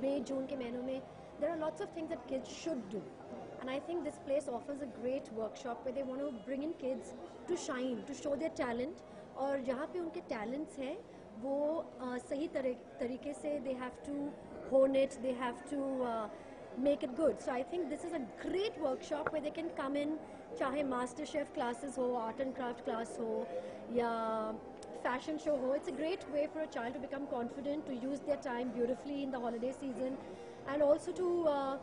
मई जून के महीनों में there are lots of things that kids should do, and I think this place offers a great workshop where they want to bring in kids to shine, to show their talent, और जहाँ पे उनके talents हैं वो सही तरीके से they have to hone it, they have to make it good. So I think this is a great workshop where they can come in, चाहे master chef classes हो, art and craft class हो, या fashion show ho. It's a great way for a child to become confident, to use their time beautifully in the holiday season, and also to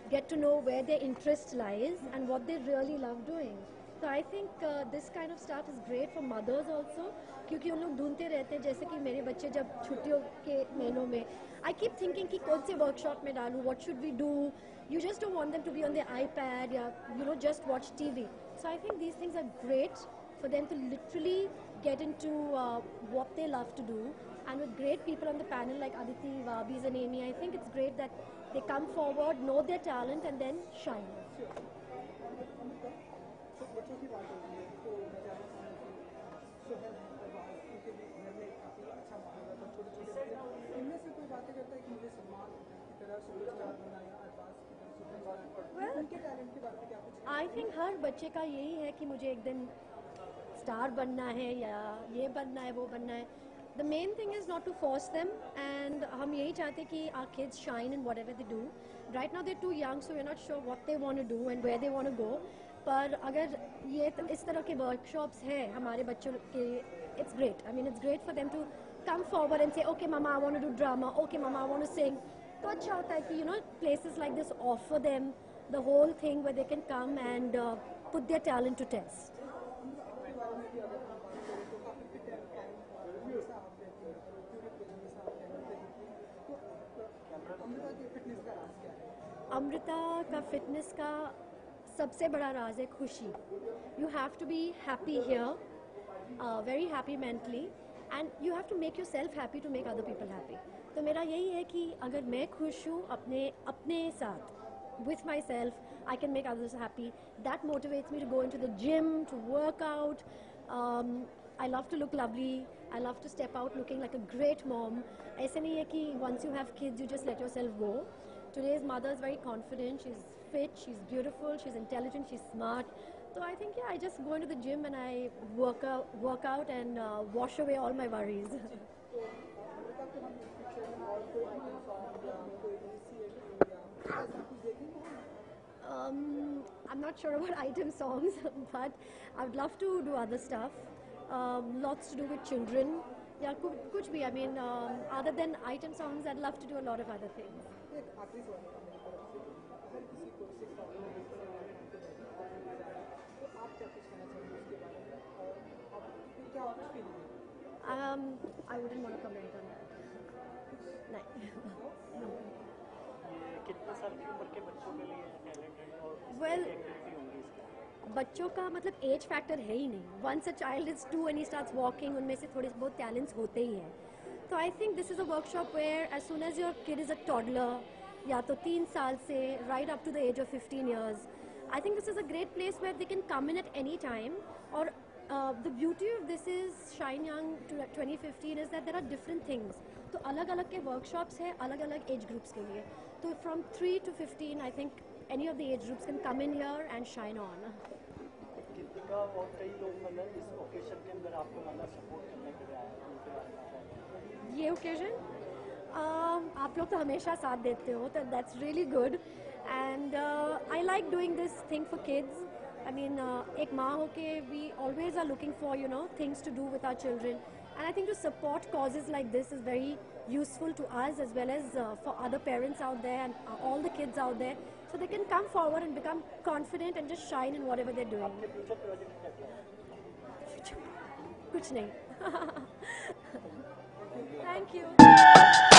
get to know where their interest lies and what they really love doing. So I think this kind of stuff is great for mothers also, क्योंकि उन लोग ढूंढते रहते हैं, जैसे कि मेरे बच्चे जब छुट्टियों के महीनों में I keep thinking कि कौन से workshop में डालूं, what should we do. You just don't want them to be on their iPad या just watch TV. So I think these things are great for them to literally get into what they love to do, and with great people on the panel like Aditi, Vabis and Amy, I think it's great that they come forward, know their talent and then shine. Well, I think हर बच्चे का यही है कि मुझे एक दिन star बनना है या ये बनना है वो बनना है. The main thing is not to force them, and हम यही चाहते कि our kids shine in whatever they do. Right now they're too young, so we're not sure what they want to do and where they want to go. पर अगर ये इस तरह के workshops हैं हमारे बच्चों के, it's great. I mean, it's great for them to come forward and say, okay, mama, I want to do drama. Okay, mama, I want to sing. तो अच्छा होता है कि places like this offer them the whole thing where they can come and put their talent to test. Amrita का fitness का सबसे बड़ा राज है खुशी. You have to be happy here, very happy mentally, and you have to make yourself happy to make other people happy. तो मेरा यही है कि अगर मैं खुश हूँ अपने साथ, with myself, I can make others happy. That motivates me to go into the gym, to work out. I love to look lovely. I love to step out looking like a great mom. ऐसे नहीं है कि once you have kids, you just let yourself go. Today's mother is very confident. She's fit, she's beautiful, she's intelligent, she's smart. So I think, I just go into the gym and I work out and wash away all my worries. I'm not sure about item songs, but I would love to do other stuff. Lots to do with children. Yeah, kuch bhi. I mean, other than item songs, I'd love to do a lot of other things. I wouldn't want to comment on that. No. कितने साल की उम्र के बच्चों के लिए talent है और Well, एक्टिविटी होंगी इसकी? बच्चों का मतलब एज फैक्टर है ही नहीं. Once a child is 2 and he starts walking, उनमें से थोड़े बहुत टैलेंट्स होते ही हैं. तो I think this is a workshop where as soon as your kid is a toddler, या तो 3 साल से right up to the age of 15 years, I think this is a great place where they can come in at any time. और the beauty of this is Shine Young 2015 is that there are different things. तो अलग-अलग के workshops हैं अलग-अलग age groups के लिए. तो from 3 to 15, I think any of the age groups can come in here and shine on. गीतिका और कई लोग मतलब इस ओकेशन के अंदर आपको मतलब सपोर्ट करने के लिए आए हैं, उनके बारे में बताएं. ये ओकेजन आप लोग तो हमेशा साथ देते हो, तो that's really good. And I like doing this thing for kids. I mean, एक माँ होके we always are looking for things to do with our children, and I think to support causes like this is very useful to us as well as for other parents out there and all the kids out there, so they can come forward and become confident and just shine in whatever they're doing. आपके future project क्या क्या है? कुछ नहीं. Thank you.